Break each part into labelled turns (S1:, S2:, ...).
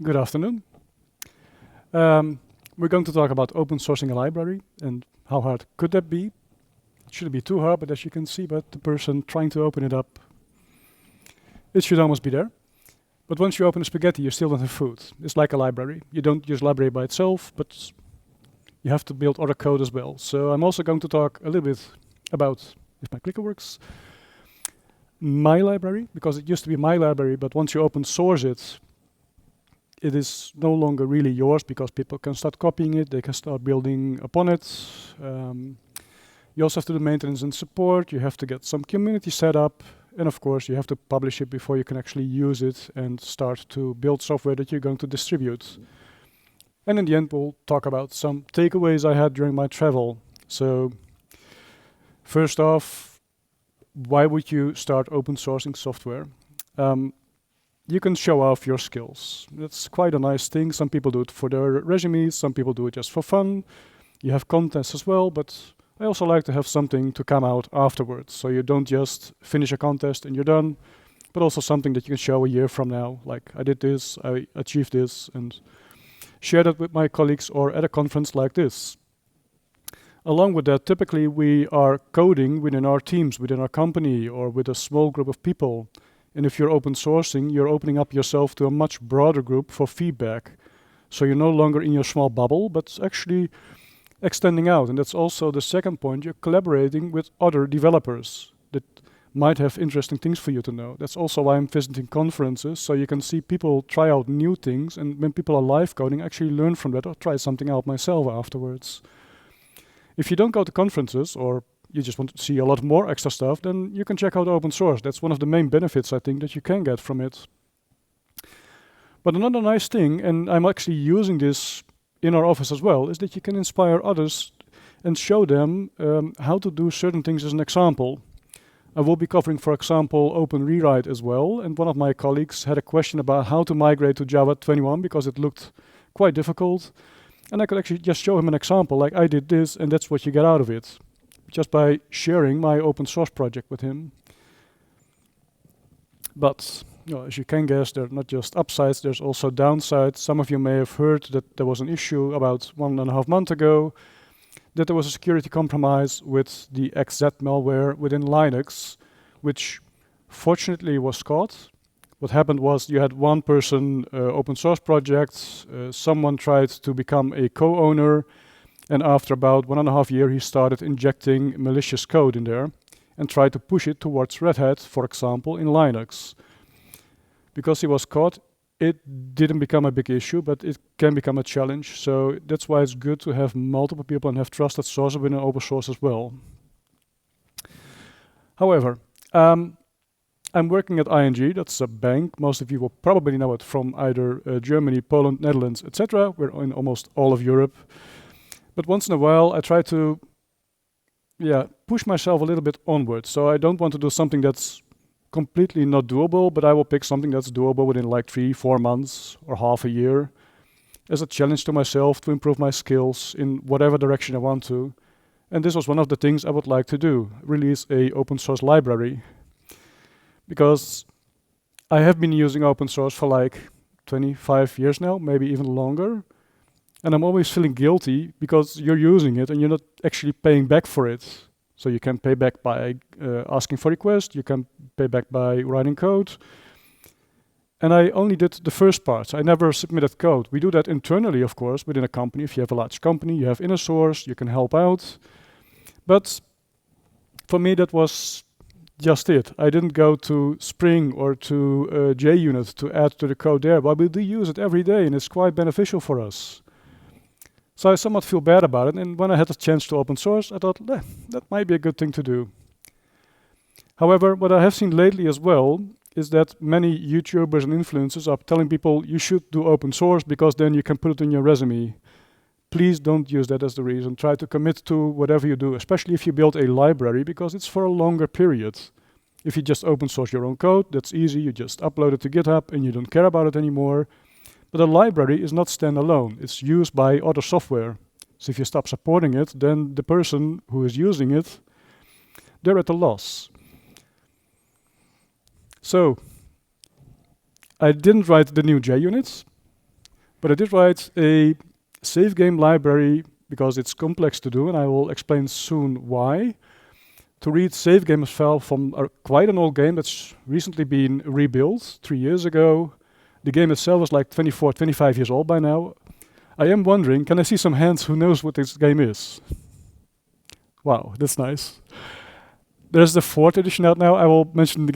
S1: Good afternoon. We're going to talk about open sourcing a library and how hard could that be. It shouldn't be too hard, but as you can see, but the person trying to open it up, it should almost be there. But once you open a spaghetti, you still don't have food. It's like a library. You don't use library by itself, but you have to build other code as well. So I'm also going to talk a little bit about, if my clicker works, my library, because it used to be my library, but once you open source it, it is no longer really yours because people can start copying it, they can start building upon it. You also have to do maintenance and support, you have to get some community set up, and of course you have to publish it before you can actually use it and start to build software that you're going to distribute. And in the end we'll talk about some takeaways I had during my travel. So first off, why would you start open sourcing software? You can show off your skills. That's quite a nice thing. Some people do it for their resumes, some people do it just for fun. You have contests as well, but I also like to have something to come out afterwards. So you don't just finish a contest and you're done, but also something that you can show a year from now. Like, I did this, I achieved this, and share that with my colleagues or at a conference like this. Along with that, typically we are coding within our teams, within our company, or with a small group of people. And if you're open sourcing, you're opening up yourself to a much broader group for feedback. So you're no longer in your small bubble, but actually extending out. And that's also the second point. You're collaborating with other developers that might have interesting things for you to know. That's also why I'm visiting conferences, so you can see people try out new things. And when people are live coding, actually learn from that or try something out myself afterwards. If you don't go to conferences or you just want to see a lot more extra stuff, then you can check out open source. That's one of the main benefits I think that you can get from it. But another nice thing, and I'm actually using this in our office as well, is that you can inspire others and show them how to do certain things as an example. I will be covering, for example, Open Rewrite as well, and one of my colleagues had a question about how to migrate to Java 21 because it looked quite difficult. And I could actually just show him an example, like I did this and that's what you get out of it, just by sharing my open source project with him. But as you can guess, there are not just upsides, there's also downsides. Some of you may have heard that there was an issue about 1.5 months ago, that there was a security compromise with the XZ malware within Linux, which fortunately was caught. What happened was you had one person open source project, someone tried to become a co-owner, and after about 1.5 years, he started injecting malicious code in there and tried to push it towards Red Hat, for example, in Linux. Because he was caught, it didn't become a big issue, but it can become a challenge. So that's why it's good to have multiple people and have trusted sources within open source as well. However, I'm working at ING, that's a bank. Most of you will probably know it from either Germany, Poland, Netherlands, etc. We're in almost all of Europe. But once in a while, I try to push myself a little bit onwards. So I don't want to do something that's completely not doable, but I will pick something that's doable within like 3-4 months or half a year as a challenge to myself to improve my skills in whatever direction I want to. And this was one of the things I would like to do, release a open source library. Because I have been using open source for like 25 years now, maybe even longer. And I'm always feeling guilty because you're using it and you're not actually paying back for it. So you can pay back by asking for requests, you can pay back by writing code. And I only did the first part. I never submitted code. We do that internally, of course, within a company. If you have a large company, you have inner source, you can help out. But for me, that was just it. I didn't go to Spring or to JUnit to add to the code there, but we do use it every day and it's quite beneficial for us. So I somewhat feel bad about it, and when I had a chance to open source, I thought, that might be a good thing to do. However, what I have seen lately as well is that many YouTubers and influencers are telling people you should do open source because then you can put it in your resume. Please don't use that as the reason. Try to commit to whatever you do, especially if you build a library, because it's for a longer period. If you just open source your own code, that's easy. You just upload it to GitHub and you don't care about it anymore. But a library is not standalone. It's used by other software. So if you stop supporting it, then the person who is using it, they're at a loss. So I didn't write the new JUnit. But I did write a save game library because it's complex to do, and I will explain soon why. To read save game file from quite an old game that's recently been rebuilt 3 years ago. The game itself is like 24, 25 years old by now. I am wondering, can I see some hands who knows what this game is? Wow, that's nice. There's the 4th edition out now. I will mention the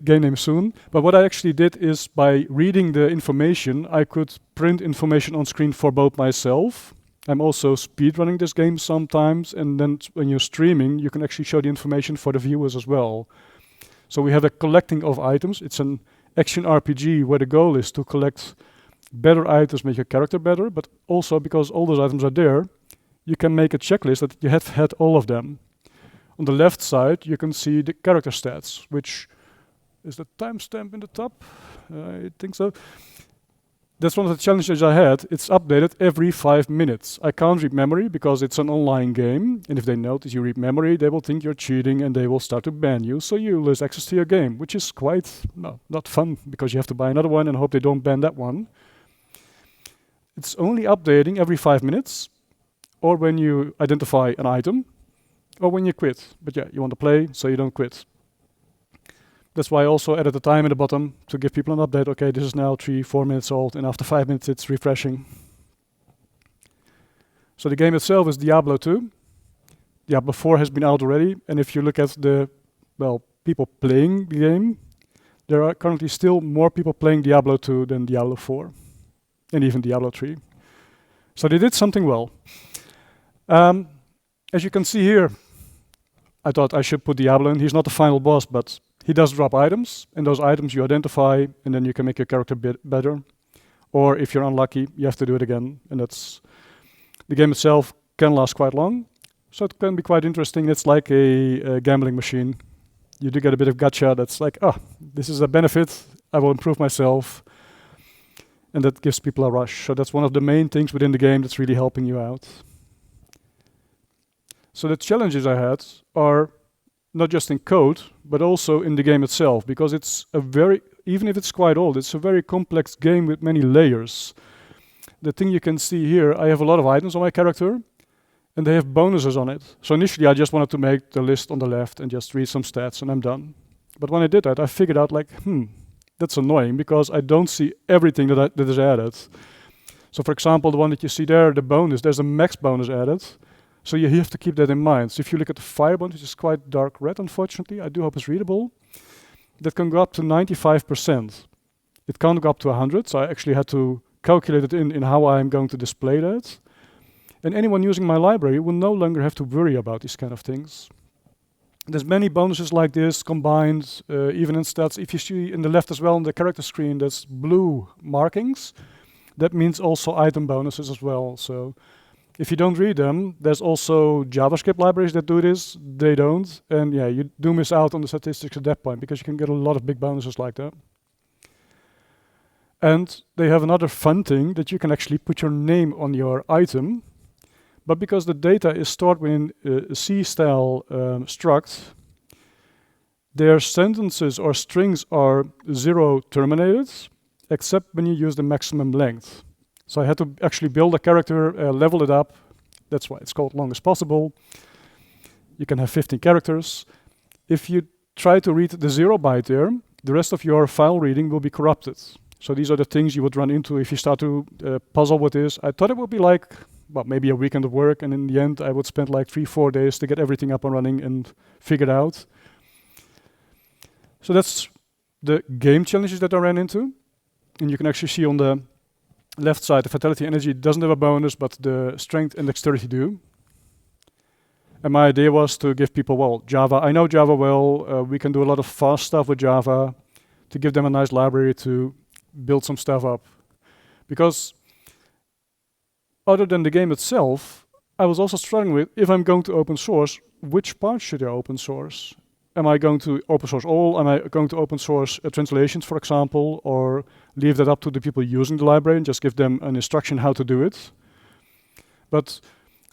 S1: game name soon. But what I actually did is, by reading the information, I could print information on screen for both myself. I'm also speedrunning this game sometimes, and then when you're streaming, you can actually show the information for the viewers as well. So we have a collecting of items. It's an action RPG where the goal is to collect better items, make your character better, but also because all those items are there, you can make a checklist that you have had all of them. On the left side, you can see the character stats, which is the timestamp in the top. I think so. That's one of the challenges I had. It's updated every 5 minutes. I can't read memory because it's an online game, and if they notice you read memory, they will think you're cheating and they will start to ban you, so you lose access to your game, which is quite not fun because you have to buy another one and hope they don't ban that one. It's only updating every 5 minutes, or when you identify an item, or when you quit. But yeah, you want to play, so you don't quit. That's why I also added the time at the bottom to give people an update. Okay, this is now 3-4 minutes old, and after 5 minutes it's refreshing. So the game itself is Diablo 2. Diablo 4 has been out already, and if you look at the, people playing the game, there are currently still more people playing Diablo 2 than Diablo 4, and even Diablo 3. So they did something well. As you can see here, I thought I should put Diablo in. He's not the final boss, but he does drop items, and those items you identify, and then you can make your character better. Or if you're unlucky, you have to do it again, and that's... The game itself can last quite long, so it can be quite interesting. It's like a gambling machine. You do get a bit of gacha that's like, this is a benefit, I will improve myself, and that gives people a rush. So that's one of the main things within the game that's really helping you out. So the challenges I had are not just in code, but also in the game itself, because it's a very, even if it's quite old, it's a very complex game with many layers. The thing you can see here, I have a lot of items on my character, and they have bonuses on it. So initially I just wanted to make the list on the left and just read some stats and I'm done. But when I did that, I figured out like, that's annoying because I don't see everything that is added. So for example, the one that you see there, the bonus, there's a max bonus added. So you have to keep that in mind. So if you look at the fire bonus, which is quite dark red, unfortunately, I do hope it's readable, that can go up to 95%. It can't go up to 100, so I actually had to calculate it in how I'm going to display that. And anyone using my library will no longer have to worry about these kind of things. There's many bonuses like this combined, even in stats. If you see in the left as well on the character screen, there's blue markings. That means also item bonuses as well. So if you don't read them, there's also JavaScript libraries that do this. They don't. And yeah, you do miss out on the statistics at that point because you can get a lot of big bonuses like that. And they have another fun thing that you can actually put your name on your item. But because the data is stored within a C-style struct, their sentences or strings are 0 terminated, except when you use the maximum length. So I had to actually build a character, level it up. That's why it's called long as possible. You can have 15 characters. If you try to read the 0 byte there, the rest of your file reading will be corrupted. So these are the things you would run into if you start to puzzle with this. I thought it would be like, well, maybe a weekend of work, and in the end I would spend like 3-4 days to get everything up and running and figured out. So that's the game challenges that I ran into. And you can actually see on the left side, the Vitality Energy doesn't have a bonus, but the Strength and Dexterity do. And my idea was to give people, well, Java, I know Java well, we can do a lot of fast stuff with Java, to give them a nice library to build some stuff up. Because other than the game itself, I was also struggling with, if I'm going to open source, which part should I open source? Am I going to open source all? Am I going to open source translations, for example, or leave that up to the people using the library and just give them an instruction how to do it? But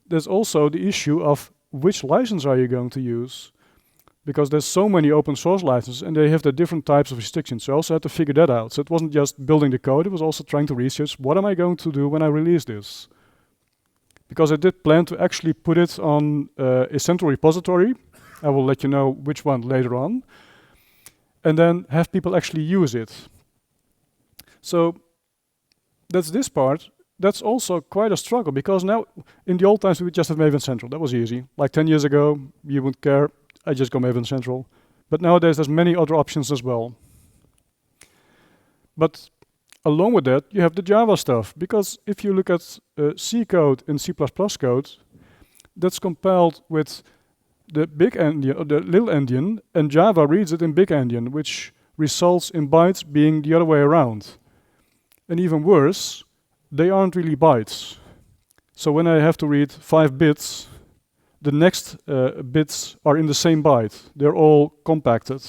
S1: there's also the issue of which license are you going to use? because there's so many open source licenses and they have the different types of restrictions. So I also had to figure that out. So it wasn't just building the code, it was also trying to research what am I going to do when I release this? Because I did plan to actually put it on a central repository. I will let you know which one later on. And then have people actually use it. So that's this part. That's also quite a struggle because now in the old times we would just have Maven Central. That was easy. Like 10 years ago, you wouldn't care. I just go Maven Central. But nowadays there's many other options as well. But along with that, you have the Java stuff. Because if you look at C code and C++ code, that's compiled with the big endian, or the little endian, and Java reads it in big endian, which results in bytes being the other way around. And even worse, they aren't really bytes. So when I have to read 5 bits, the next bits are in the same byte. They're all compacted.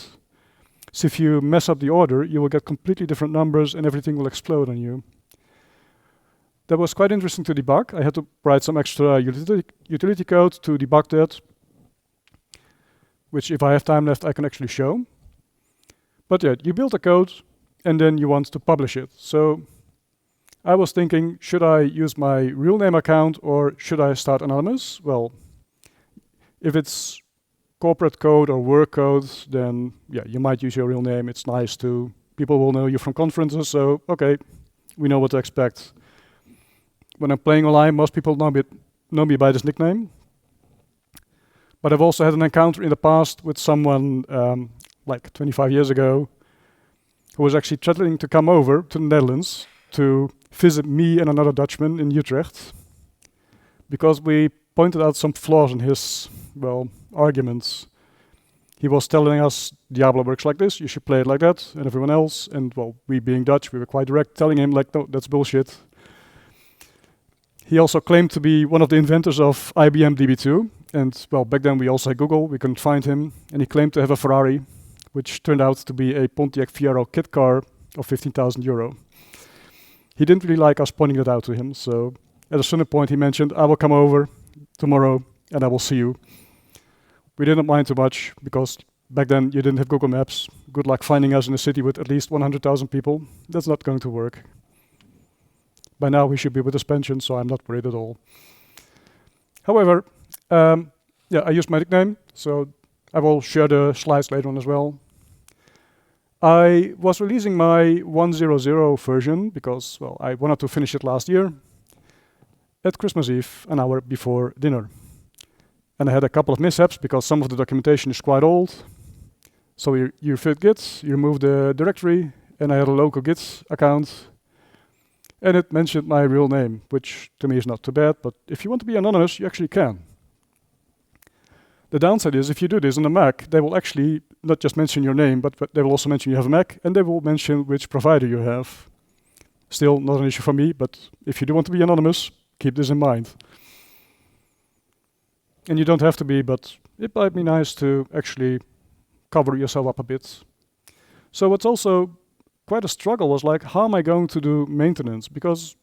S1: So if you mess up the order, you will get completely different numbers and everything will explode on you. That was quite interesting to debug. I had to write some extra utility code to debug that, which if I have time left, I can actually show. But yeah, you build a code and then you want to publish it. So I was thinking, should I use my real name account or should I start anonymous? Well, if it's corporate code or work code, then yeah, you might use your real name. It's nice to, people will know you from conferences, so okay, we know what to expect. When I'm playing online, most people know me by this nickname. But I've also had an encounter in the past with someone like 25 years ago who was actually threatening to come over to the Netherlands to visit me and another Dutchman in Utrecht because we pointed out some flaws in his, well, arguments. He was telling us Diablo works like this, you should play it like that, and everyone else, and well, we being Dutch, we were quite direct, telling him like, no, that's bullshit. He also claimed to be one of the inventors of IBM DB2, and well, back then we also had Google, we couldn't find him, and he claimed to have a Ferrari, which turned out to be a Pontiac Fiero kit car of 15,000 euro. He didn't really like us pointing it out to him, so at a certain point he mentioned, I will come over tomorrow and I will see you. We didn't mind too much because back then you didn't have Google Maps. Good luck finding us in a city with at least 100,000 people. That's not going to work. By now we should be with his pension, so I'm not worried at all. However, yeah, I used my nickname, so I will share the slides later on as well. I was releasing my 1.0.0 version because, well, I wanted to finish it last year at Christmas Eve, an hour before dinner. And I had a couple of mishaps because some of the documentation is quite old. So you fit Git, you remove the directory, and I had a local Git account. And it mentioned my real name, which to me is not too bad, but if you want to be anonymous, you actually can. The downside is if you do this on a Mac, they will actually not just mention your name, but they will also mention you have a Mac, and they will mention which provider you have. Still not an issue for me, but if you do want to be anonymous, keep this in mind. And you don't have to be, but it might be nice to actually cover yourself up a bit. So what's also quite a struggle was like, how am I going to do maintenance? Because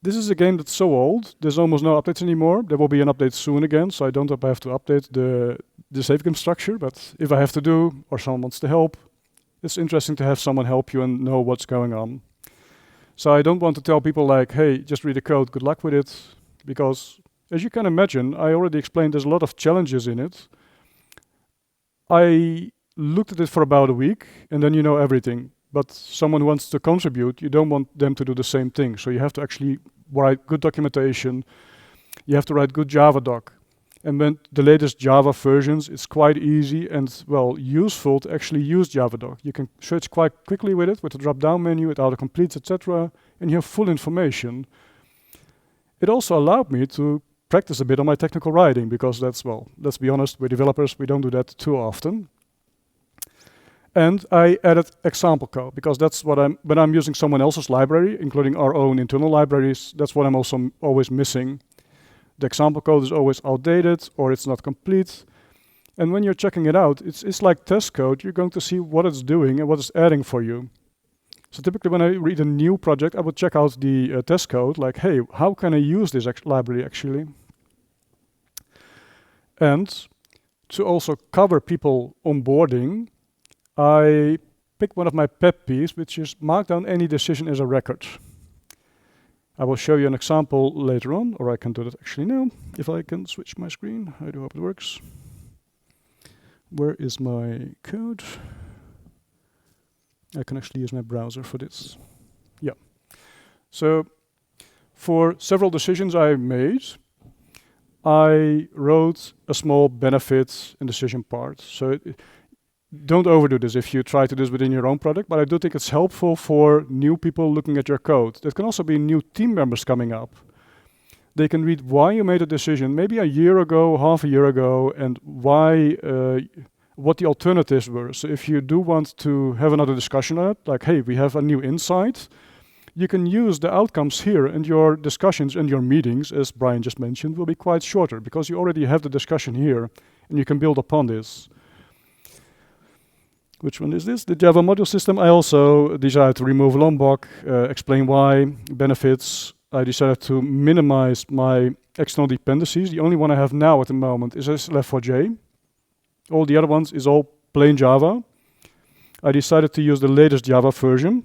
S1: this is a game that's so old, there's almost no updates anymore. There will be an update soon again, so I don't have to update the save game structure, but if I have to do, or someone wants to help, it's interesting to have someone help you and know what's going on. So I don't want to tell people like, hey, just read the code, good luck with it, because as you can imagine, I already explained there's a lot of challenges in it. I looked at it for about a week, and then you know everything. But someone who wants to contribute, you don't want them to do the same thing. So you have to actually write good documentation. You have to write good Java doc. And when the latest Java versions, it's quite easy and, well, useful to actually use Java doc. You can search quite quickly with it, with the drop-down menu, with autocompletes, etc., and you have full information. It also allowed me to practice a bit on my technical writing, because that's, well, let's be honest, we're developers, we don't do that too often. And I added example code, because that's what when I'm using someone else's library, including our own internal libraries, that's what I'm also always missing. The example code is always outdated, or it's not complete. And when you're checking it out, it's like test code. You're going to see what it's doing and what it's adding for you. So typically when I read a new project, I would check out the test code, like, hey, how can I use this library actually? And to also cover people onboarding, I picked one of my pet peeves, which is mark down any decision as a record. I will show you an example later on, or I can do that actually now, if I can switch my screen. I do hope it works. Where is my code? I can actually use my browser for this. Yeah. So for several decisions I made, I wrote a small benefit and decision part. So don't overdo this if you try to do this within your own product, but I do think it's helpful for new people looking at your code. That can also be new team members coming up. They can read why you made a decision, maybe a year ago, half a year ago, and why, what the alternatives were. So if you do want to have another discussion on it, like, hey, we have a new insight, you can use the outcomes here, and your discussions and your meetings, as Brian just mentioned, will be quite shorter because you already have the discussion here, and you can build upon this. Which one is this? The Java module system. I also decided to remove Lombok, explain why, benefits. I decided to minimize my external dependencies. The only one I have now at the moment is Left4j. All the other ones is all plain Java. I decided to use the latest Java version,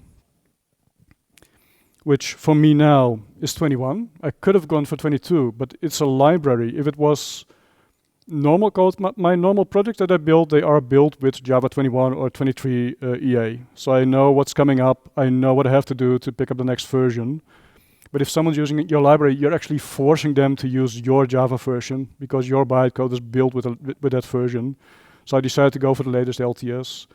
S1: which for me now is 21. I could have gone for 22, but it's a library. If it was normal code, my normal projects that I build, they are built with Java 21 or 23 EA. So I know what's coming up. I know what I have to do to pick up the next version. But if someone's using your library, you're actually forcing them to use your Java version because your bytecode is built with that version. So I decided to go for the latest LTS.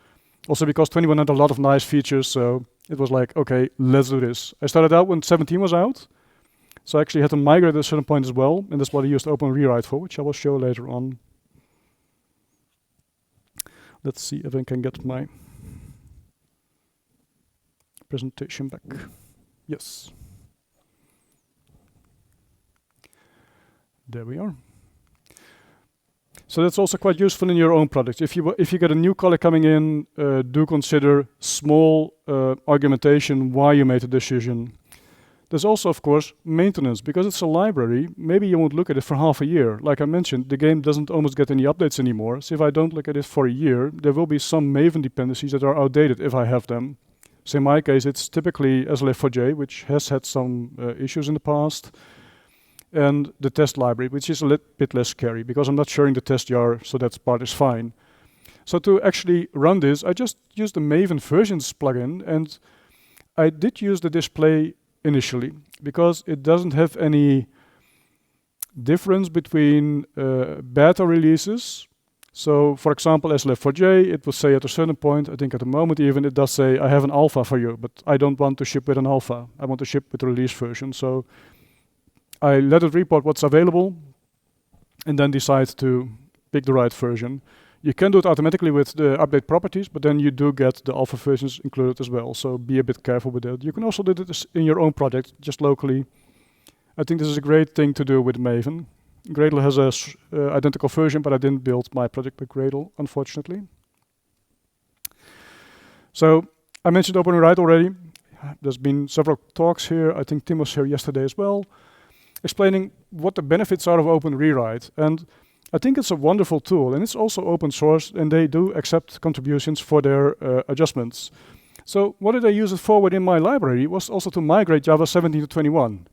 S1: Also because 21 had a lot of nice features, so it was like, okay, let's do this. I started out when 17 was out. So I actually had to migrate at a certain point as well, and that's what I used Open Rewrite for, which I will show later on. Let's see if I can get my presentation back. Yes. There we are. So that's also quite useful in your own product. If you get a new colleague coming in, do consider small argumentation why you made a decision. There's also, of course, maintenance. Because it's a library, maybe you won't look at it for half a year. Like I mentioned, the game doesn't almost get any updates anymore. So if I don't look at it for a year, there will be some Maven dependencies that are outdated if I have them. So in my case, it's typically Left4j, which has had some issues in the past. And the test library, which is a little bit less scary because I'm not sharing the test jar, so that part is fine. So to actually run this, I just used the Maven versions plugin, and I did use the display initially because it doesn't have any difference between beta releases. So for example, as Left4j, it will say at a certain point, I think at the moment even, it does say, I have an alpha for you, but I don't want to ship with an alpha. I want to ship with the release version. So I let it report what's available and then decide to pick the right version. You can do it automatically with the update properties, but then you do get the alpha versions included as well. So be a bit careful with that. You can also do this in your own project, just locally. I think this is a great thing to do with Maven. Gradle has a identical version, but I didn't build my project with Gradle, unfortunately. So I mentioned Open Rewrite already. There's been several talks here. I think Tim was here yesterday as well, explaining what the benefits are of Open Rewrite. And I think it's a wonderful tool, and it's also open source, and they do accept contributions for their adjustments. So what did I use it for within my library? It was also to migrate Java 17 to 21.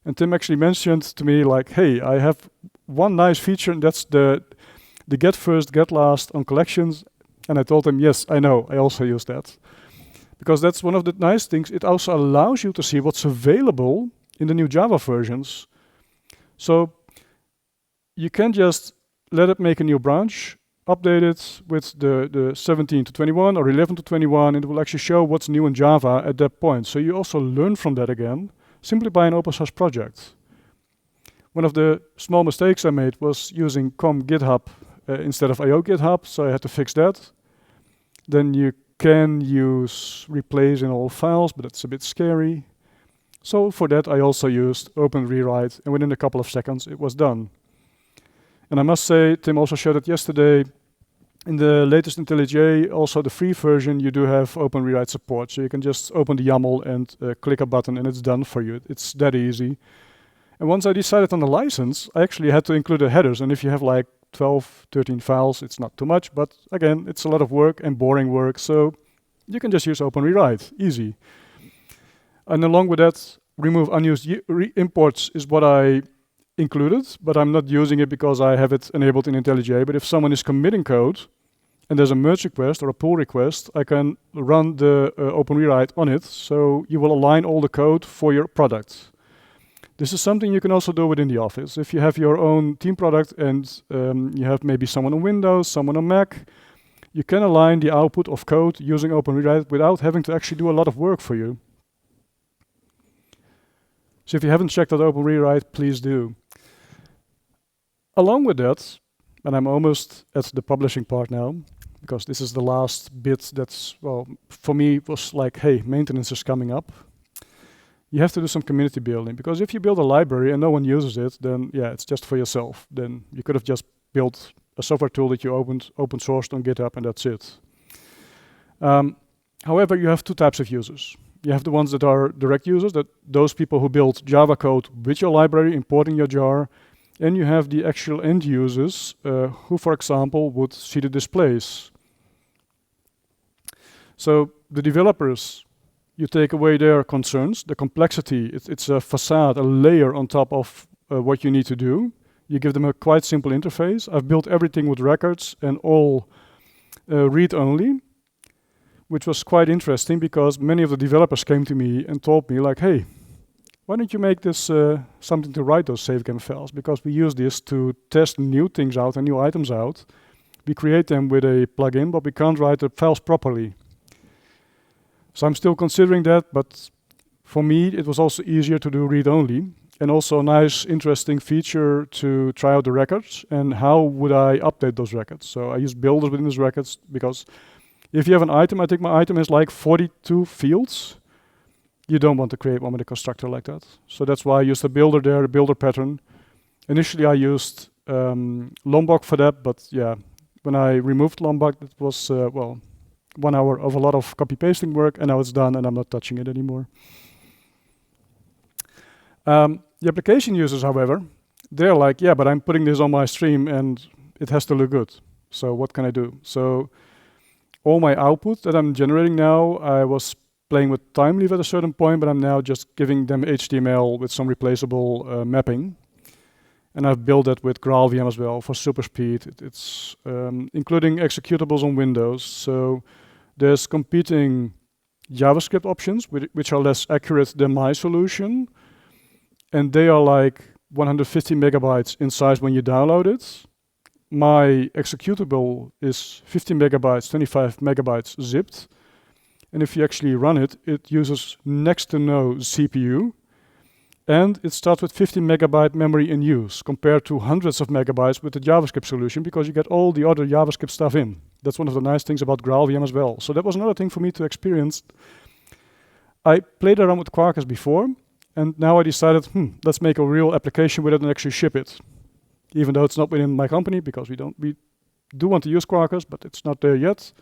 S1: And Tim actually mentioned to me, like, hey, I have one nice feature, and that's the get first, get last on collections. And I told him, yes, I know, I also use that. Because that's one of the nice things. It also allows you to see what's available in the new Java versions. So you can just let it make a new branch, update it with the 17 to 21 or 11 to 21, and it will actually show what's new in Java at that point. So you also learn from that again, simply by an open source project. One of the small mistakes I made was using com GitHub instead of IO GitHub, so I had to fix that. Then you can use replace in all files, but that's a bit scary. So for that, I also used Open Rewrite, and within a couple of seconds, it was done. And I must say, Tim also showed it yesterday, in the latest IntelliJ, also the free version, you do have Open Rewrite support. So you can just open the YAML and click a button, and it's done for you. It's that easy. And once I decided on the license, I actually had to include the headers. And if you have like 12, 13 files. It's not too much, but again, it's a lot of work and boring work. So you can just use Open Rewrite, easy. And along with that, remove unused imports is what I included, but I'm not using it because I have it enabled in IntelliJ. But if someone is committing code and there's a merge request or a pull request, I can run the Open Rewrite on it, so you will align all the code for your product. This is something you can also do within the office. If you have your own team product and you have maybe someone on Windows, someone on Mac, you can align the output of code using Open Rewrite without having to actually do a lot of work for you. So if you haven't checked out Open Rewrite, please do. Along with that, and I'm almost at the publishing part now, because this is the last bit that's, well, for me was like, hey, maintenance is coming up. You have to do some community building, because if you build a library and no one uses it, then yeah, it's just for yourself. Then you could have just built a software tool that you open sourced on GitHub and that's it. However, you have two types of users. You have the ones that are direct users, those people who build Java code with your library, importing your jar, and you have the actual end users who, for example, would see the displays. So the developers, you take away their concerns, the complexity. It's a facade, a layer on top of what you need to do. You give them a quite simple interface. I've built everything with records and all read-only, which was quite interesting because many of the developers came to me and told me like, hey, why don't you make this something to write those save game files? Because we use this to test new things out and new items out. We create them with a plugin, but we can't write the files properly. So I'm still considering that, but for me, it was also easier to do read-only, and also a nice, interesting feature to try out the records, and how would I update those records? So I use builders within those records, because if you have an item, I think my item has like 42 fields. You don't want to create one with a constructor like that. So that's why I used a builder there, a builder pattern. Initially, I used Lombok for that, but yeah, when I removed Lombok, it was, well, 1 hour of a lot of copy-pasting work, and now it's done, and I'm not touching it anymore. The application users, however, they're like, yeah, but I'm putting this on my stream, and it has to look good. So what can I do? So all my output that I'm generating now, I was playing with time leave at a certain point, but I'm now just giving them HTML with some replaceable mapping. And I've built that with GraalVM as well for super speed. It's including executables on Windows. So there's competing JavaScript options, which are less accurate than my solution. And they are like 150 megabytes in size when you download it. My executable is 50 megabytes, 25 megabytes zipped. And if you actually run it, it uses next to no CPU. And it starts with 50 megabyte memory in use, compared to hundreds of megabytes with the JavaScript solution, because you get all the other JavaScript stuff in. That's one of the nice things about GraalVM as well. So that was another thing for me to experience. I played around with Quarkus before, and now I decided, let's make a real application with it and actually ship it. Even though it's not within my company, because we do want to use Quarkus, but it's not there yet.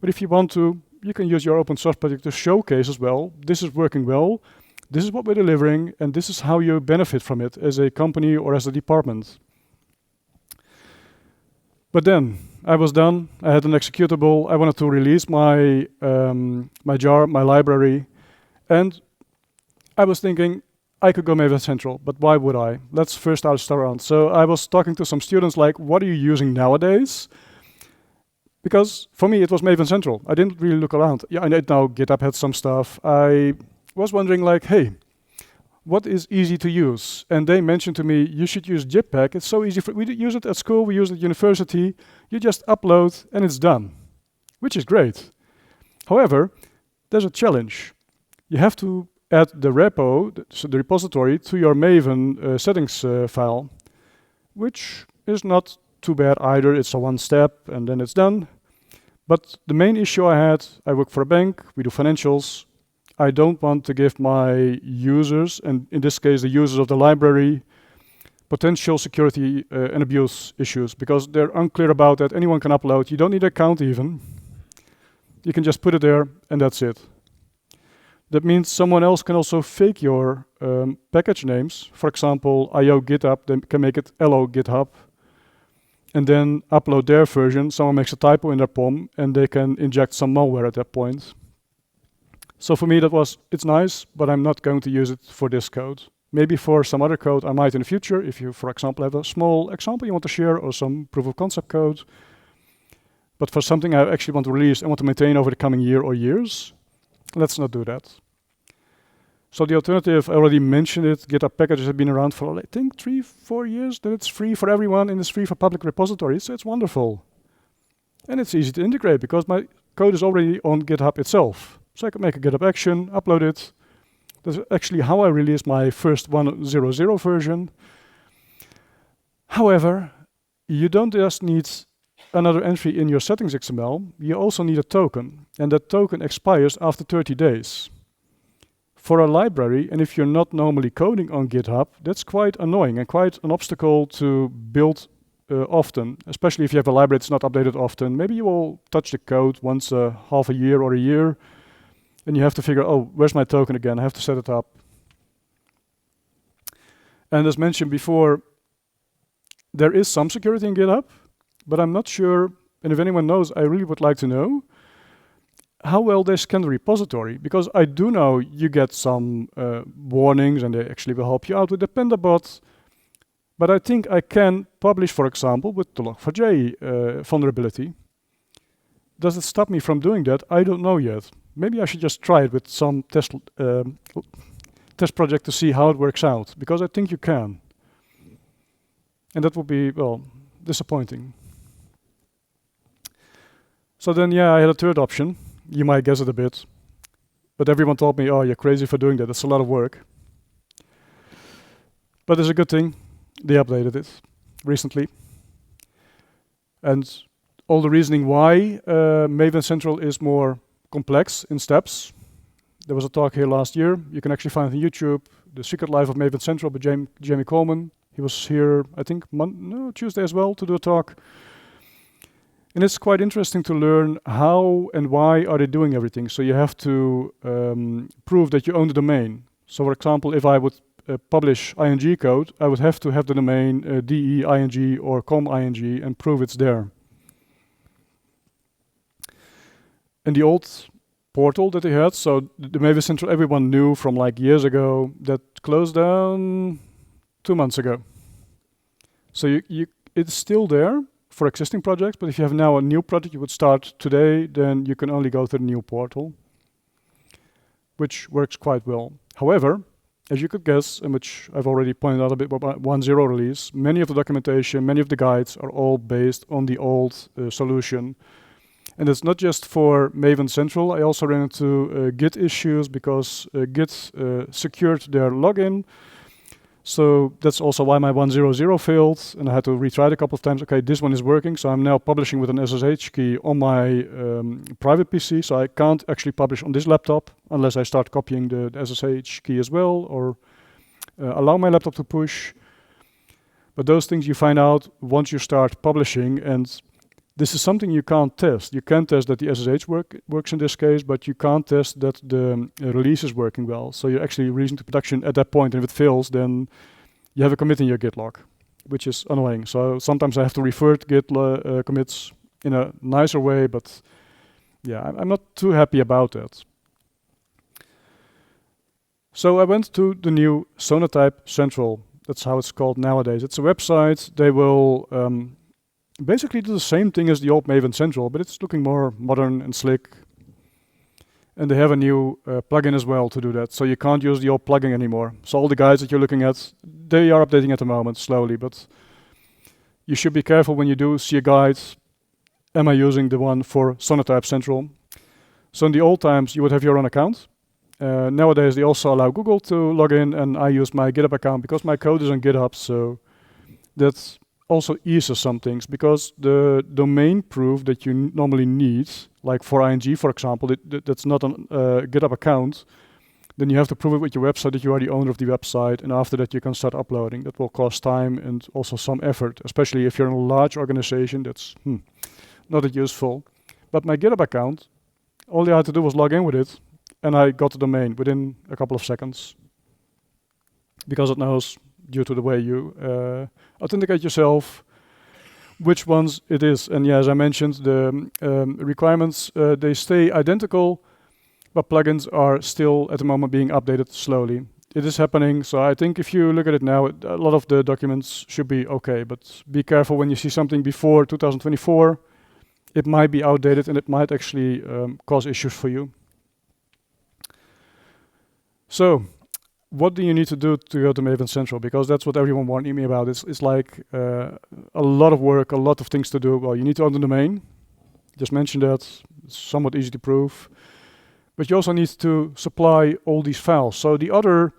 S1: But if you want to, you can use your open source project to showcase as well, this is working well, this is what we're delivering, and this is how you benefit from it as a company or as a department. But then I was done. I had an executable. I wanted to release my my jar, my library, and I was thinking I could go Maven Central, but why would I? Let's first start around. So I was talking to some students like, what are you using nowadays? Because for me, it was Maven Central. I didn't really look around. Yeah, I know GitHub had some stuff. I was wondering like, hey, what is easy to use? And they mentioned to me, you should use Jetpack. It's so easy. We use it at school. We use it at university. You just upload and it's done, which is great. However, there's a challenge. You have to add the repo, so the repository, to your Maven settings file, which is not too bad either. It's a one step and then it's done. But the main issue I had, I work for a bank, we do financials. I don't want to give my users, and in this case the users of the library, potential security and abuse issues, because they're unclear about that. Anyone can upload. You don't need an account even. You can just put it there and that's it. That means someone else can also fake your package names. For example, IO GitHub, they can make it LO GitHub. and then upload their version. Someone makes a typo in their POM, and they can inject some malware at that point. So for me, it's nice, but I'm not going to use it for this code. Maybe for some other code I might in the future, if you, for example, have a small example you want to share or some proof of concept code. But for something I actually want to release and want to maintain over the coming year or years, let's not do that. So the alternative, I already mentioned it, GitHub packages have been around for, I think, 3-4 years. Then it's free for everyone and it's free for public repositories, so it's wonderful. And it's easy to integrate because my code is already on GitHub itself. So I can make a GitHub action, upload it. That's actually how I released my first 1.0.0 version. However, you don't just need another entry in your settings XML, you also need a token. And that token expires after 30 days. For a library, and if you're not normally coding on GitHub, that's quite annoying and quite an obstacle to build often, especially if you have a library that's not updated often. Maybe you will touch the code once half a year or a year, and you have to figure, oh, where's my token again? I have to set it up. And as mentioned before, there is some security in GitHub, but I'm not sure, and if anyone knows, I really would like to know how well they scan the repository, because I do know you get some warnings and they actually will help you out with the PandaBot, but I think I can publish, for example, with the Log4j vulnerability. Does it stop me from doing that? I don't know yet. Maybe I should just try it with some test project to see how it works out, because I think you can. And that would be, well, disappointing. So then, yeah, I had a third option. You might guess it a bit, but everyone told me, oh, you're crazy for doing that. It's a lot of work. But it's a good thing. They updated it recently. And all the reasoning why Maven Central is more complex in steps. There was a talk here last year. You can actually find it on YouTube, The Secret Life of Maven Central by Jamie Coleman. He was here, I think, Tuesday as well to do a talk. And it's quite interesting to learn how and why are they doing everything. So you have to prove that you own the domain. So for example, if I would publish ing code, I would have to have the domain de ing or com ing and prove it's there. And the old portal that they had, so the Maven Central everyone knew from like years ago, that closed down 2 months ago. So it's still there for existing projects, but if you have now a new project you would start today, then you can only go to the new portal, which works quite well. However, as you could guess, and which I've already pointed out a bit about 1.0 release, many of the documentation, many of the guides are all based on the old solution. And it's not just for Maven Central. I also ran into Git issues because Git secured their login. So that's also why my 1.0.0 failed, and I had to retry it a couple of times. Okay, this one is working, so I'm now publishing with an SSH key on my private PC, so I can't actually publish on this laptop unless I start copying the SSH key as well, or allow my laptop to push. But those things you find out once you start publishing, and this is something you can't test. You can test that the SSH works in this case, but you can't test that the release is working well. So you're actually releasing to production at that point, and if it fails, then you have a commit in your Git log, which is annoying. So sometimes I have to refer to Git commits in a nicer way, but yeah, I'm not too happy about that. So I went to the new Sonatype Central. That's how it's called nowadays. It's a website. They will basically do the same thing as the old Maven Central, but it's looking more modern and slick. And they have a new plugin as well to do that, so you can't use the old plugin anymore. So all the guides that you're looking at, they are updating at the moment, slowly, but you should be careful when you do see a guide. Am I using the one for Sonatype Central? So in the old times, you would have your own account. Nowadays, they also allow Google to log in, and I use my GitHub account because my code is on GitHub, so that's also eases some things, because the domain proof that you normally need, like for ing, for example, that's not a GitHub account, then you have to prove it with your website that you are the owner of the website, and after that you can start uploading. That will cost time and also some effort, especially if you're in a large organization. That's not that useful. But my GitHub account, all I had to do was log in with it, and I got the domain within a couple of seconds, because it knows, due to the way you authenticate yourself, which ones it is. And yeah, as I mentioned, the requirements, they stay identical, but plugins are still at the moment being updated slowly. It is happening, so I think if you look at it now, a lot of the documents should be okay, but be careful when you see something before 2024. It might be outdated and it might actually cause issues for you. So, what do you need to do to go to Maven Central? Because that's what everyone warned me about. It's like a lot of work, a lot of things to do. Well, you need to own the domain. Just mentioned that. It's somewhat easy to prove. But you also need to supply all these files. So the other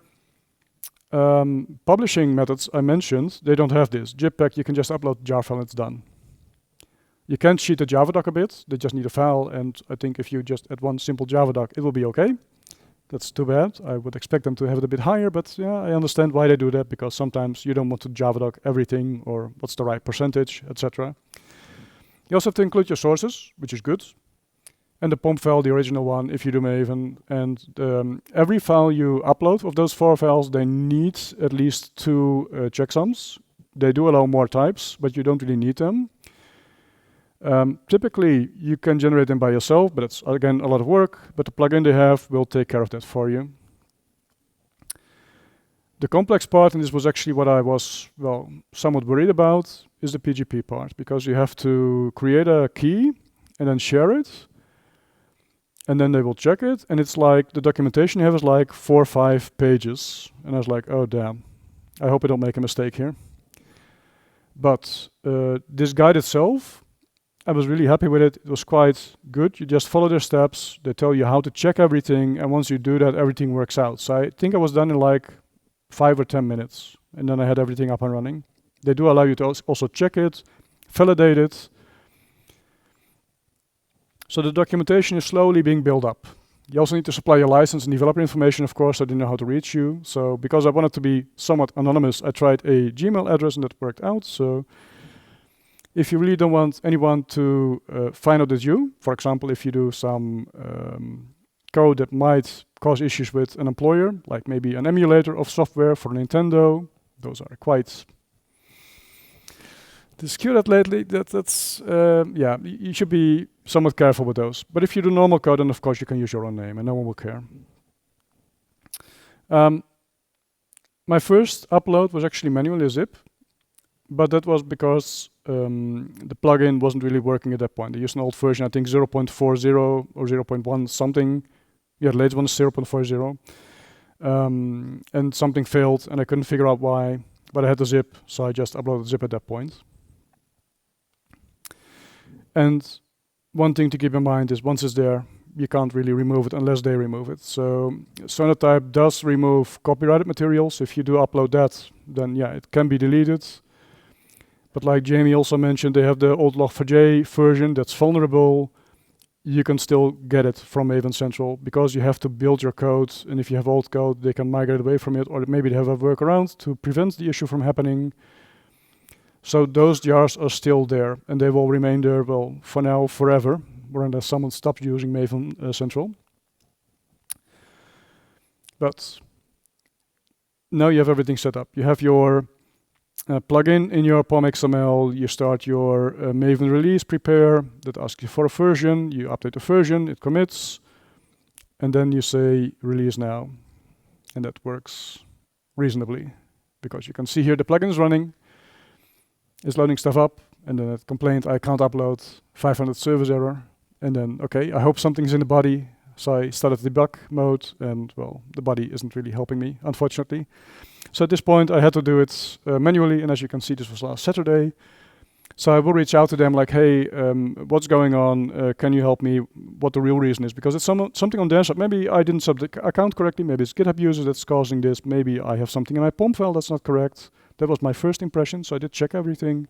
S1: publishing methods I mentioned, they don't have this. JPEG, you can just upload the jar file and it's done. You can cheat the Java doc a bit. They just need a file, and I think if you just add one simple Java doc, it will be okay. That's too bad. I would expect them to have it a bit higher, but yeah, I understand why they do that, because sometimes you don't want to Java doc everything, or what's the right percentage, etc. You also have to include your sources, which is good. And the POM file, the original one, if you do Maven. And every file you upload of those 4 files, they need at least 2 checksums. They do allow more types, but you don't really need them. Typically, you can generate them by yourself, but it's, again, a lot of work. But the plugin they have will take care of that for you. The complex part, and this was actually what I was, well, somewhat worried about, is the PGP part, because you have to create a key and then share it. And then they will check it, and it's like the documentation you have is like 4 or 5 pages. And I was like, oh damn, I hope I don't make a mistake here. But this guide itself, I was really happy with it. It was quite good. You just follow their steps. They tell you how to check everything, and once you do that, everything works out. So I think I was done in like 5 or 10 minutes, and then I had everything up and running. They do allow you to also check it, validate it. So the documentation is slowly being built up. You also need to supply your license and developer information, of course, so they know how to reach you. So because I wanted to be somewhat anonymous, I tried a Gmail address and that worked out. So if you really don't want anyone to find out it's you, for example, if you do some code that might cause issues with an employer, like maybe an emulator of software for Nintendo, those are quite disputed lately. That's yeah, you should be somewhat careful with those. But if you do normal code, then of course you can use your own name and no one will care. My first upload was actually manually a zip, but that was because the plugin wasn't really working at that point. They used an old version, I think 0.40 or 0.1 something. Yeah, the latest one is 0.40. And something failed and I couldn't figure out why, but I had the zip, so I just uploaded zip at that point. And one thing to keep in mind is once it's there, you can't really remove it unless they remove it. So Sonatype does remove copyrighted materials. If you do upload that, then yeah, it can be deleted. But like Jamie also mentioned, they have the old Log4j version that's vulnerable. You can still get it from Maven Central because you have to build your code. And if you have old code, they can migrate away from it, or maybe they have a workaround to prevent the issue from happening. So those jars are still there, and they will remain there, well, for now, forever, or unless someone stops using Maven Central. But now you have everything set up. You have your plugin in your POM XML. You start your Maven release prepare that asks you for a version. You update the version, it commits, and then you say release now, and that works reasonably because you can see here the plugin is running. It's loading stuff up, and then it complained I can't upload, 500 service error, and then okay, I hope something's in the body. So I started debug mode, and well, the body isn't really helping me, unfortunately. So at this point, I had to do it manually, and as you can see, this was last Saturday. So I will reach out to them like, hey, what's going on? Can you help me? What the real reason is? Because it's something on their side. Maybe I didn't sub the account correctly. Maybe it's GitHub user that's causing this. Maybe I have something in my POM file that's not correct. That was my first impression, so I did check everything.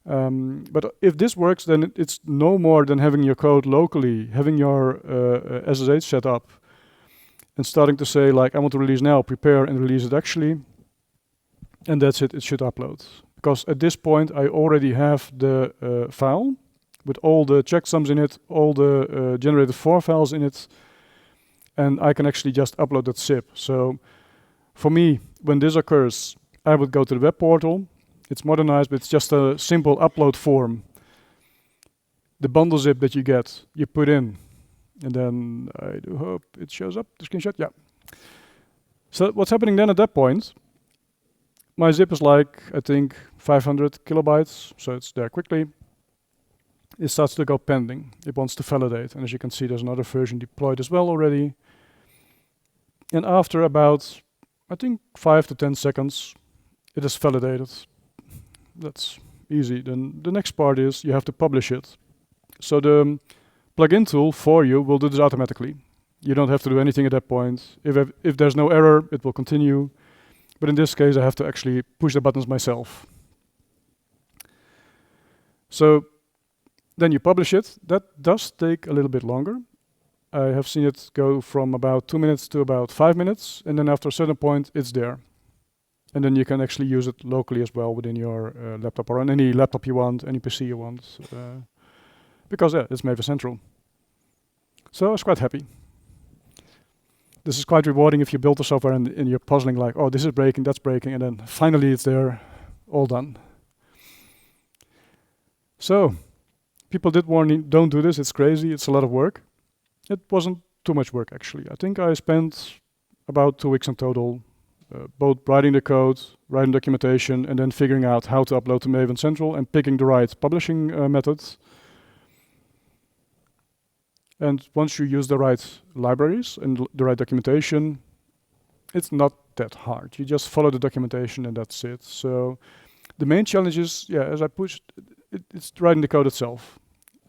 S1: But if this works, then it's no more than having your code locally, having your SSH set up, and starting to say, like, I want to release now, prepare and release it actually. And that's it, it should upload. Because at this point, I already have the file with all the checksums in it, all the generated for files in it, and I can actually just upload that zip. So for me, when this occurs, I would go to the web portal, It's modernized, but it's just a simple upload form. The bundle zip that you get, you put in, and then I do hope it shows up, the screenshot, yeah. So what's happening then at that point, my zip is like, I think, 500 kilobytes, so it's there quickly. It starts to go pending. It wants to validate, and as you can see, there's another version deployed as well already. And after about, I think, 5 to 10 seconds, it is validated. That's easy. Then the next part is you have to publish it. So the plugin tool for you will do this automatically. You don't have to do anything at that point. If there's no error, it will continue. But in this case, I have to actually push the buttons myself. So then you publish it. That does take a little bit longer. I have seen it go from about 2 minutes to about 5 minutes, and then after a certain point, it's there. And then you can actually use it locally as well within your laptop, or on any laptop you want, any PC you want, because it's Maven Central. So I was quite happy. This is quite rewarding if you build the software and you're puzzling like, oh, this is breaking, that's breaking, and then finally it's there, all done. So people did warn me, don't do this, it's crazy, it's a lot of work. It wasn't too much work, actually. I think I spent about 2 weeks in total, both writing the code, writing documentation, and then figuring out how to upload to Maven Central and picking the right publishing methods. And once you use the right libraries and the right documentation, it's not that hard. You just follow the documentation and that's it. So the main challenge is, as I pushed, it's writing the code itself.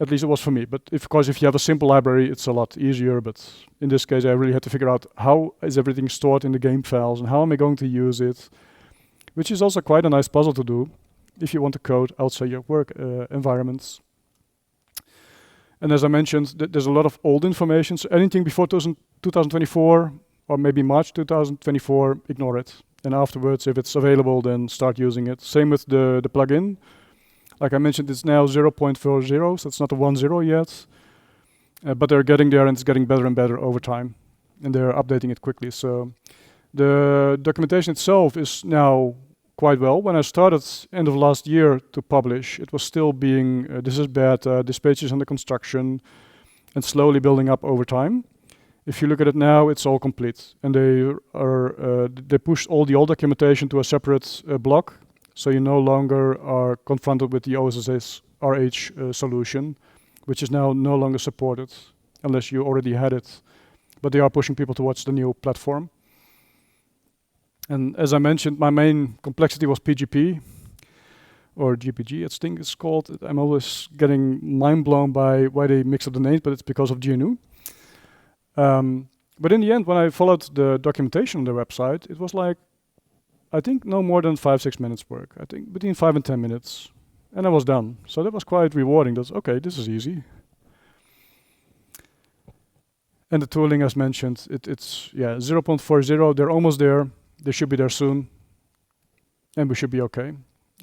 S1: At least it was for me. But of course, if you have a simple library, it's a lot easier. But in this case, I really had to figure out how is everything stored in the game files and how am I going to use it, which is also quite a nice puzzle to do if you want to code outside your work environments. And as I mentioned, there's a lot of old information. So anything before 2024 or maybe March 2024, ignore it. And afterwards, if it's available, then start using it. Same with the plugin. Like I mentioned, it's now 0.40, so it's not a 1.0 yet. But they're getting there, and it's getting better and better over time. And they're updating it quickly. So the documentation itself is now quite well. When I started end of last year to publish, it was still being, this is beta, this page is under construction, and slowly building up over time. If you look at it now, it's all complete. And they pushed all the old documentation to a separate block, so you no longer are confronted with the OSS RH solution, which is now no longer supported, unless you already had it. But they are pushing people towards the new platform. And as I mentioned, my main complexity was PGP, or GPG, I think it's called. I'm always getting mind blown by why they mix up the names, but it's because of GNU. But in the end, when I followed the documentation on the website, it was like, I think no more than 5-6 minutes work. I think between 5 and 10 minutes, and I was done. So that was quite rewarding. That's okay, this is easy. And the tooling, as mentioned, it's 0.40. They're almost there. They should be there soon, and we should be okay.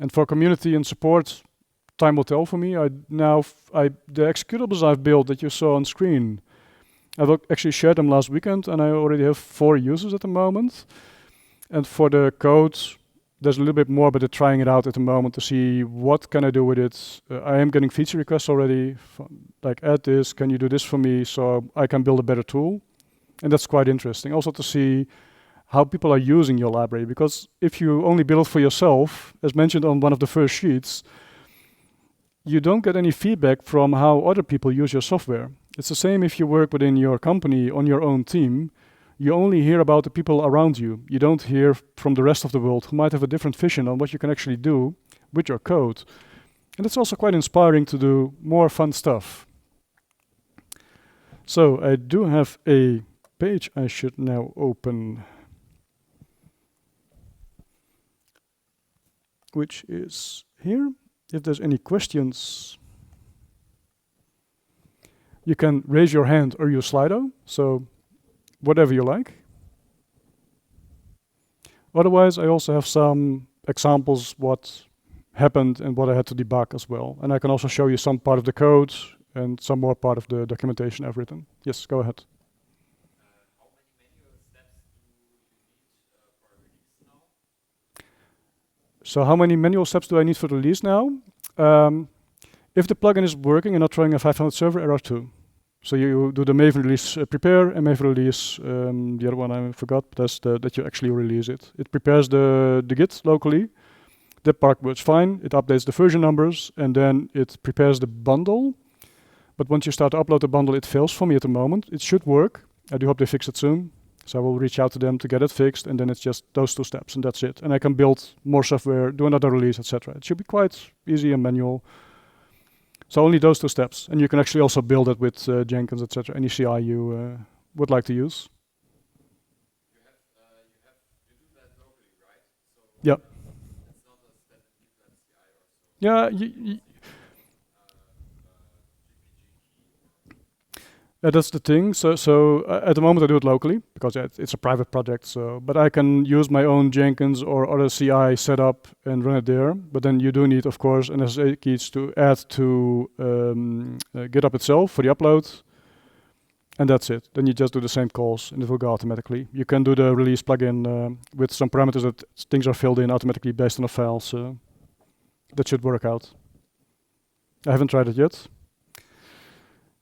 S1: And for community and support, time will tell for me. The executables I've built that you saw on screen, I've actually shared them last weekend, and I already have 4 users at the moment. And for the code, there's a little bit more, but they're trying it out at the moment to see what can I do with it. I am getting feature requests already, like add this, can you do this for me, so I can build a better tool. And that's quite interesting. Also to see how people are using your library, because if you only build it for yourself, as mentioned on one of the first sheets, you don't get any feedback from how other people use your software. It's the same if you work within your company on your own team. You only hear about the people around you. You don't hear from the rest of the world who might have a different vision on what you can actually do with your code. And it's also quite inspiring to do more fun stuff. So I do have a page I should now open, which is here. If there's any questions, you can raise your hand or use Slido, so whatever you like. Otherwise, I also have some examples what happened and what I had to debug as well. And I can also show you some part of the code and some more part of the documentation I've written. Yes, go ahead.
S2: How many manual steps do you need for a release now?
S1: So how many manual steps do I need for the release now? If the plugin is working and not throwing a 500 server error too. So you do the Maven release prepare and Maven release, the other one I forgot, but that's that you actually release it. It prepares the Git locally. That part works fine. It updates the version numbers and then it prepares the bundle. But once you start to upload the bundle, it fails for me at the moment. It should work. I do hope they fix it soon. So I will reach out to them to get it fixed, and then it's just those 2 steps, and that's it. And I can build more software, do another release, etc. It should be quite easy and manual. So only those 2 steps, and you can actually also build it with Jenkins, etc. Any CI you would like to use.
S2: You do that locally, right? So
S1: Yeah.
S2: it's not a standard GitLab CI or so.
S1: Yeah, that's the thing. So at the moment I do it locally because it's a private project. So, but I can use my own Jenkins or other CI setup and run it there. But then you do need, of course, an SSH keys to add to GitHub itself for the upload, and that's it. Then you just do the same calls, and it will go automatically. You can do the release plugin with some parameters that things are filled in automatically based on a file. So that should work out. I haven't tried it yet.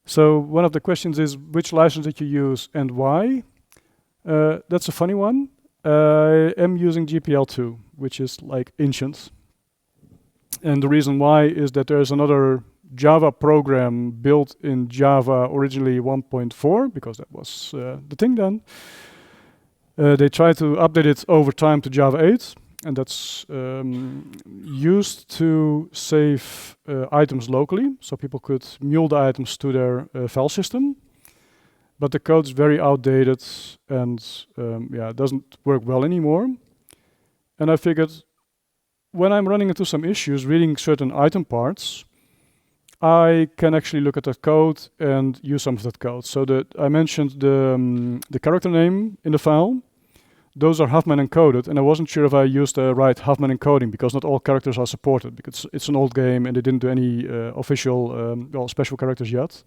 S1: So one of the questions is which license did you use and why? That's a funny one. I am using GPL2, which is like ancient. And the reason why is that there's another Java program built in Java originally 1.4, because that was the thing then. They tried to update it over time to Java 8. And that's used to save items locally, so people could mule the items to their file system. But the code is very outdated and it doesn't work well anymore. And I figured when I'm running into some issues reading certain item parts, I can actually look at that code and use some of that code. So that I mentioned the character name in the file. Those are Huffman encoded, and I wasn't sure if I used the right Huffman encoding because not all characters are supported because it's an old game and they didn't do any official special characters yet.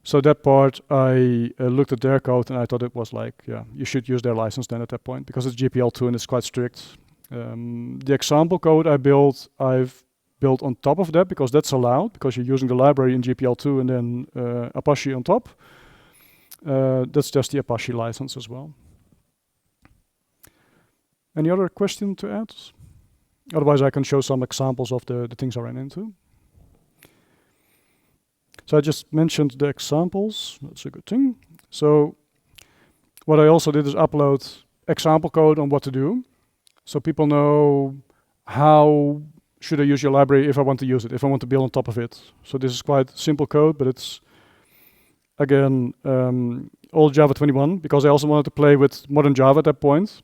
S1: So that part I looked at their code and I thought it was like, yeah, you should use their license then at that point because it's GPL2 and it's quite strict. The example code I've built on top of that because that's allowed because you're using the library in GPL2 and then Apache on top. That's just the Apache license as well. Any other question to add? Otherwise, I can show some examples of the things I ran into. So I just mentioned the examples. That's a good thing. So what I also did is upload example code on what to do. So people know how should I use your library if I want to use it, if I want to build on top of it. So this is quite simple code, but it's, again, all Java 21, because I also wanted to play with modern Java at that point.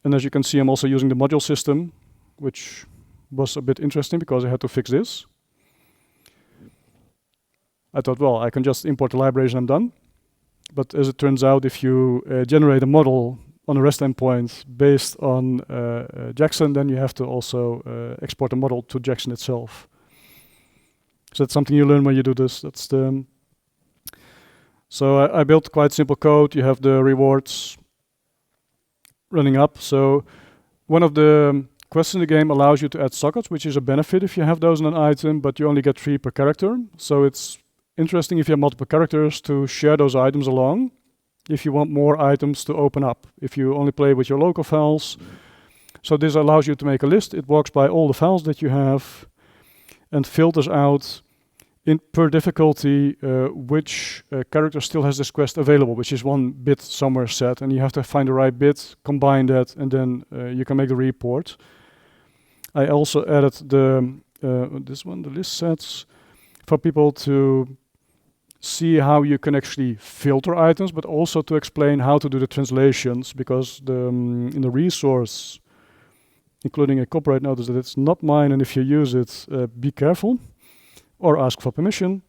S1: And as you can see, I'm also using the module system, which was a bit interesting because I had to fix this. I thought, well, I can just import the libraries and I'm done. But as it turns out, if you generate a model on a REST endpoint based on Jackson, then you have to also export the model to Jackson itself. So that's something you learn when you do this. That's the So I built quite simple code. You have the rewards running up. So one of the quests in the game allows you to add sockets, which is a benefit if you have those in an item, but you only get 3 per character. So it's interesting if you have multiple characters to share those items along, if you want more items to open up, if you only play with your local files. So this allows you to make a list. It walks by all the files that you have and filters out per difficulty which character still has this quest available, which is 1 bit somewhere set, and you have to find the right bit, combine that, and then you can make the report. I also added this one, the list sets, for people to see how you can actually filter items, but also to explain how to do the translations, because in the resource, including a copyright notice that it's not mine, and if you use it, be careful. Or ask for permission.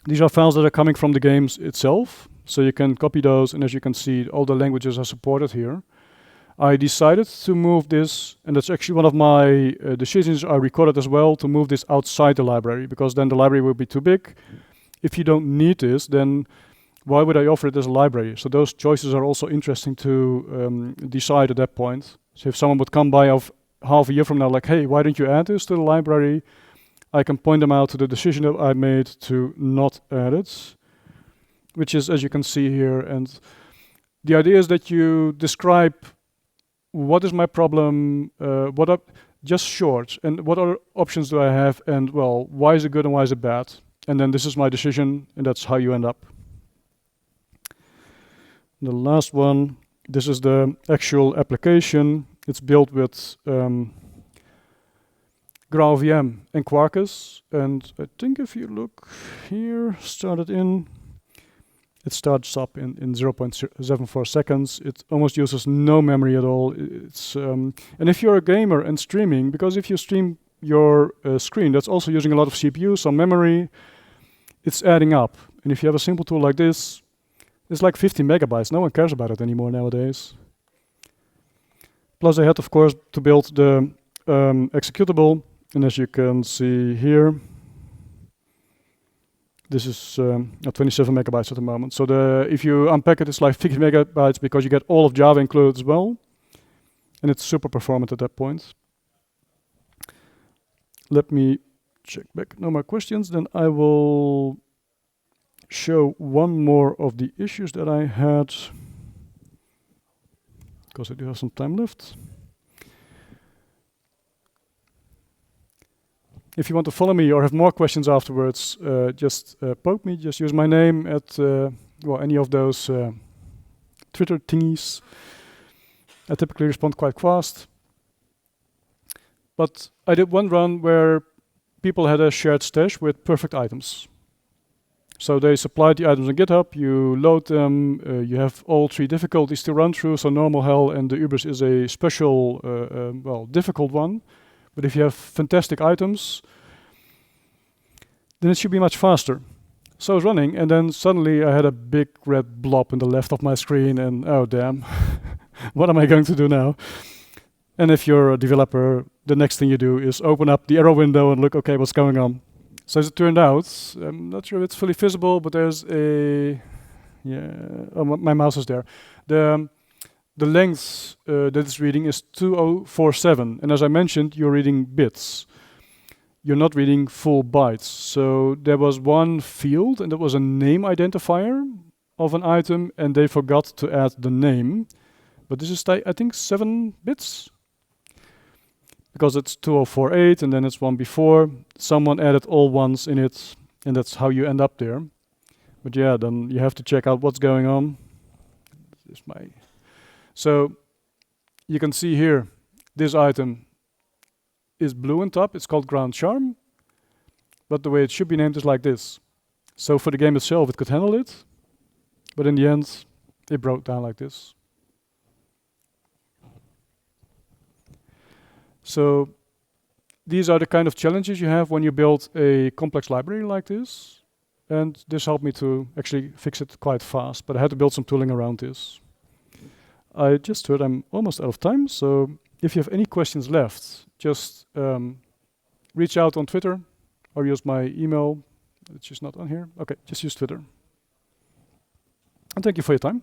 S1: These are files that are coming from the games itself, so you can copy those, and as you can see, all the languages are supported here. I decided to move this, and that's actually one of my decisions I recorded as well, to move this outside the library, because then the library will be too big. If you don't need this, then why would I offer it as a library? So those choices are also interesting to decide at that point. So if someone would come by of half a year from now, like, hey, why don't you add this to the library? I can point them out to the decision that I made to not add it, which is, as you can see here. And the idea is that you describe what is my problem, what are just short, and what other options do I have, and well, why is it good and why is it bad? And then this is my decision, and that's how you end up. The last one, this is the actual application. It's built with GraalVM and Quarkus, and I think if you look here, it starts up in 0.74 seconds. It almost uses no memory at all. It's and if you're a gamer and streaming, because if you stream your screen, that's also using a lot of CPU, some memory, it's adding up. And if you have a simple tool like this, it's like 50 megabytes. No one cares about it anymore nowadays. Plus I had, of course, to build the executable. And as you can see here, this is 27 megabytes at the moment. So if you unpack it, it's like 50 megabytes because you get all of Java included as well. And it's super performant at that point. Let me check back. No more questions. Then I will show one more of the issues that I had, because I do have some time left. If you want to follow me or have more questions afterwards, just poke me. Just use my name at well, any of those Twitter thingies. I typically respond quite fast. But I did one run where people had a shared stash with perfect items. So they supplied the items on GitHub, you load them, you have all 3 difficulties to run through, so normal, hell, and the Ubers is a special, well, difficult one. But if you have fantastic items, then it should be much faster. So I was running, and then suddenly I had a big red blob in the left of my screen, and oh damn, what am I going to do now? And if you're a developer, the next thing you do is open up the arrow window and look, okay, what's going on? So as it turned out, I'm not sure if it's fully visible, but there's a, yeah, oh, my mouse is there. The length that it's reading is 2047, and as I mentioned, you're reading bits. You're not reading full bytes. So there was one field, and that was a name identifier of an item, and they forgot to add the name. But this is, I think, 7 bits. Because it's 2048, and then it's one before. Someone added all ones in it, and that's how you end up there. But yeah, then you have to check out what's going on. This is my... So you can see here, this item is blue on top. It's called Ground Charm. But the way it should be named is like this. So for the game itself, it could handle it. But in the end, it broke down like this. So these are the kind of challenges you have when you build a complex library like this. And this helped me to actually fix it quite fast. But I had to build some tooling around this. I just heard I'm almost out of time, so if you have any questions left, just reach out on Twitter or use my email, which is not on here. Okay, just use Twitter. And thank you for your time.